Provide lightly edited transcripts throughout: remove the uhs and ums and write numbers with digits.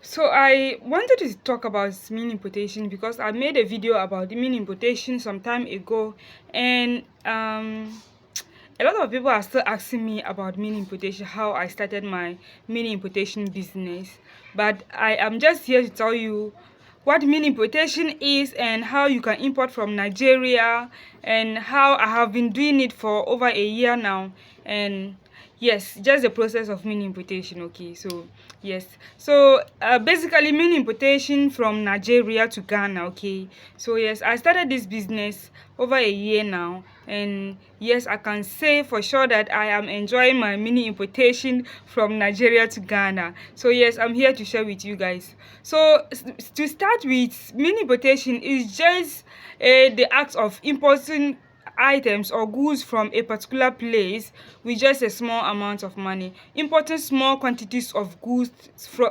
So I wanted to talk about mini importation because I made a video about the mini importation some time ago, and a lot of people are still asking me about mini importation, how I started my mini importation business. But I am just here to tell you what mini importation is and how you can import from Nigeria, and how I have been doing it for over a year now. And yes, just the process of mini importation. Okay, so yes, so basically mini importation from Nigeria to Ghana. Okay, so yes, I started this business over a year now, and yes, I can say for sure that I am enjoying my mini importation from Nigeria to Ghana. So yes, I'm here to share with you guys. So to start with, mini importation is just the act of importing items or goods from a particular place with just a small amount of money. Importing small quantities of goods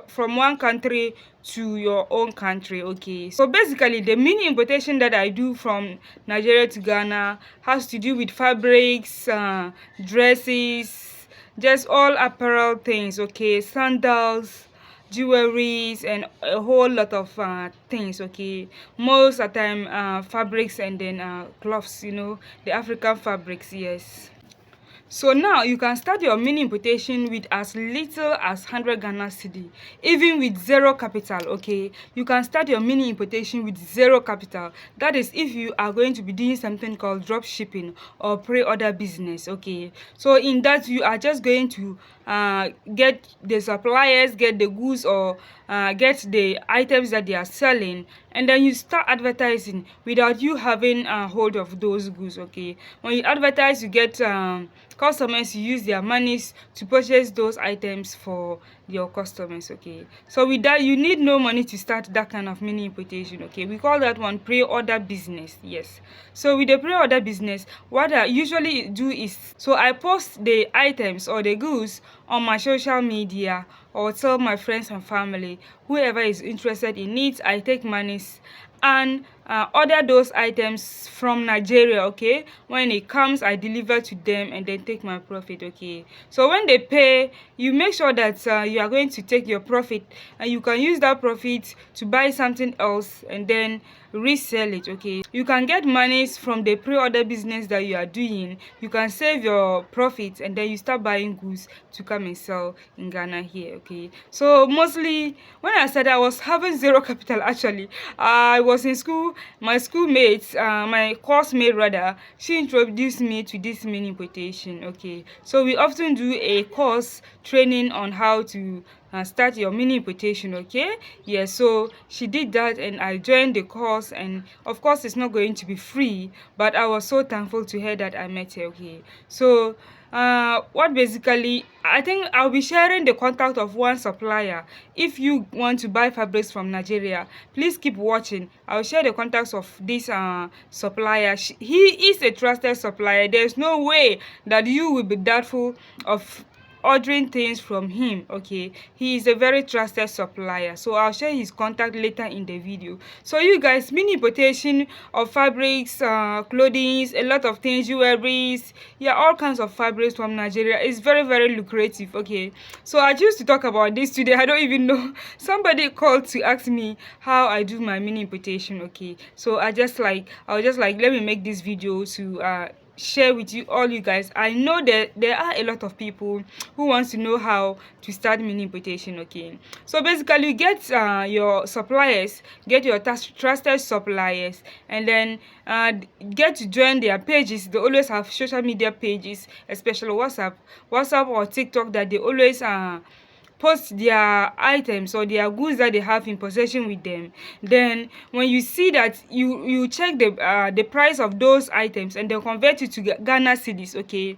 from one country to your own country. Okay, so basically the mini importation that I do from Nigeria to Ghana has to do with fabrics, dresses, just all apparel things. Okay, sandals, jewelries, and a whole lot of things. Okay, most of the time fabrics, and then cloths, the African fabrics. Yes, so now you can start your mini importation with as little as 100 Ghana cedi, even with zero capital. Okay, you can start your mini importation with zero capital. That is if you are going to be doing something called drop shipping or pre-order business. Okay, so in that you are just going to get the suppliers, get the goods, or get the items that they are selling, and then you start advertising without you having hold of those goods. Okay, when you advertise, you get customers, you use their monies to purchase those items for your customers. Okay, so with that, you need no money to start that kind of mini importation. Okay, we call that one pre-order business. Yes, so with the pre-order business, what I usually do is, so I post the items or the goods on my social media, or tell my friends and family, whoever is interested in it. I take monies and order those items from Nigeria. Okay, when it comes, I deliver to them and then take my profit. Okay, so when they pay, you make sure that you are going to take your profit, and you can use that profit to buy something else and then resell it. Okay, you can get monies from the pre-order business that you are doing. You can save your profits and then you start buying goods to come and sell in Ghana here. Okay, so mostly when I started, I was having zero capital. Actually, I was in school. My schoolmates, my course mate rather, she introduced me to this mini importation. Okay, so we often do a course training on how to start your mini importation. Okay, yeah, so she did that and I joined the course, and of course it's not going to be free, but I was so thankful to her that I met her. Okay, so what basically, I think I'll be sharing the contact of one supplier. If you want to buy fabrics from Nigeria, please keep watching. I'll share the contacts of this supplier. He is a trusted supplier. There's no way that you will be doubtful of ordering things from him. Okay, he is a very trusted supplier, so I'll share his contact later in the video. So you guys, mini importation of fabrics, clothing, a lot of things, jewelries, yeah, all kinds of fabrics from Nigeria is very, very lucrative. Okay, so I choose to talk about this today. I don't even know, somebody called to ask me how I do my mini importation. Okay, so I was just like, let me make this video to share with you all. You guys, I know that there are a lot of people who wants to know how to start mini importation. Okay, so basically you get your suppliers, get your trusted suppliers, and then get to join their pages. They always have social media pages, especially WhatsApp or TikTok, that they always post their items or their goods that they have in possession with them. Then when you see that, you check the price of those items and they convert it to Ghana cedis. Okay,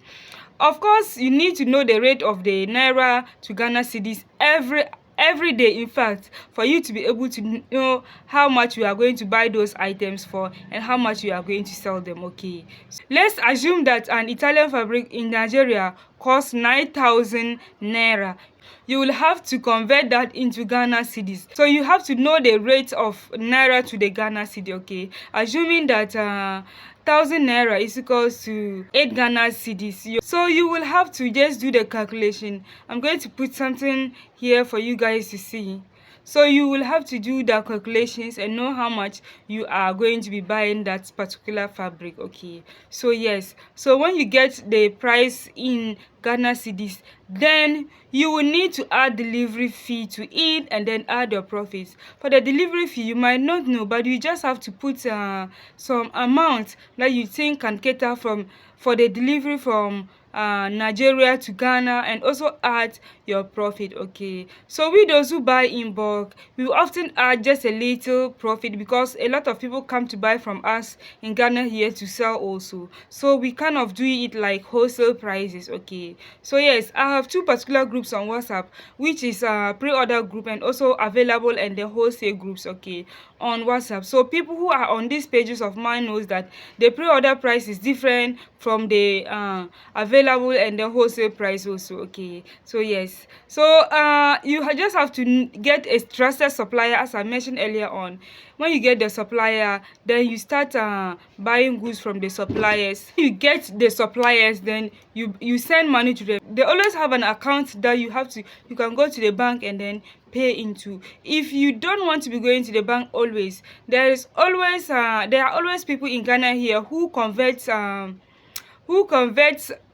of course you need to know the rate of the naira to Ghana cedis every day, in fact, for you to be able to know how much you are going to buy those items for and how much you are going to sell them. Okay, so let's assume that an Italian fabric in Nigeria costs 9,000 naira. You will have to convert that into Ghana cedis. So you have to know the rate of naira to the Ghana cedi. Okay, assuming that 1,000 naira is equals to 8 Ghana cedis. So you will have to just do the calculation. I'm going to put something here for you guys to see. So you will have to do the calculations and know how much you are going to be buying that particular fabric. Okay, so yes, so when you get the price in Ghana cedis, then you will need to add delivery fee to it and then add your profits. For the delivery fee, you might not know, but you just have to put some amount that you think can cater for the delivery from Nigeria to Ghana, and also add your profit. Okay, so we those who buy in bulk, we often add just a little profit because a lot of people come to buy from us in Ghana here to sell also, so we kind of do it like wholesale prices. Okay, so yes, I have two particular groups on WhatsApp, which is pre-order group and also available and the wholesale groups. Okay, on WhatsApp, so people who are on these pages of mine knows that the pre-order price is different from the available and the wholesale price also. Okay, so yes, so you just have to get a trusted supplier, as I mentioned earlier on. When you get the supplier, then you start buying goods from the suppliers. You get the suppliers, then you send money to them. They always have an account that you can go to the bank and then pay into. If you don't want to be going to the bank always, there are always people in Ghana here who converts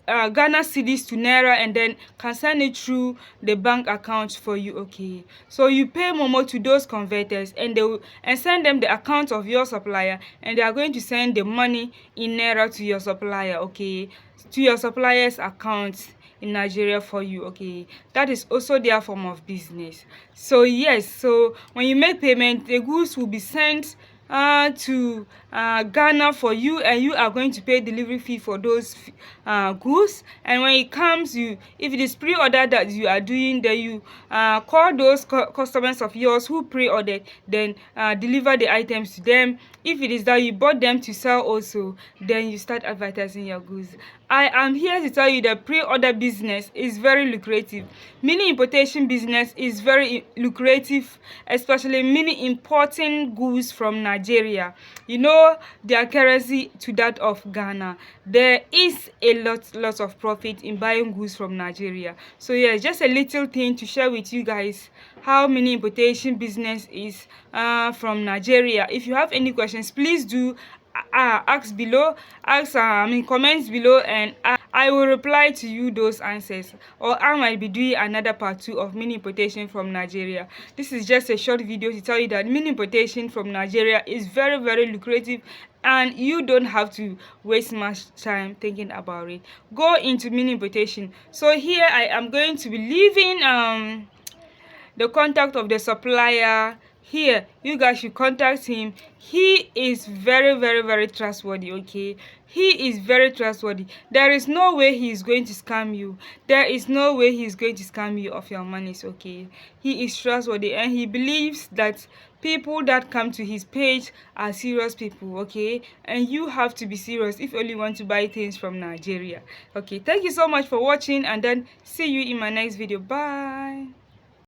Ghana cedis to naira and then can send it through the bank account for you. Okay, so you pay momo to those converters, and they will send them the account of your supplier, and they are going to send the money in naira to your supplier. Okay, to your supplier's account in Nigeria for you. Okay, that is also their form of business. So yes, so when you make payment, the goods will be sent to Ghana for you, and you are going to pay delivery fee for those goods. And when it comes, if it is pre-order that you are doing, then you call those customers of yours who pre-ordered, then deliver the items to them. If it is that you bought them to sell also, then you start advertising your goods. I am here to tell you that pre-order business is very lucrative. Mini importation business is very lucrative, especially mini importing goods from Nigeria. You know, their currency to that of Ghana. There is a lot of profit in buying goods from Nigeria. So yeah, just a little thing to share with you guys how mini importation business is from Nigeria. If you have any questions, please do ask below, comments below, and I will reply to you those answers, or I might be doing another part 2 of mini importation from Nigeria. This is just a short video to tell you that mini importation from Nigeria is very lucrative, and you don't have to waste much time thinking about it. Go into mini importation. So here I am going to be leaving the contact of the supplier. Here, you guys should contact him. He is very trustworthy. Okay, he is very trustworthy. There is no way he is going to scam you. There is no way he is going to scam you of your monies. Okay, he is trustworthy, and he believes that people that come to his page are serious people. Okay, and you have to be serious if you only want to buy things from Nigeria. Okay, thank you so much for watching, and then see you in my next video. Bye.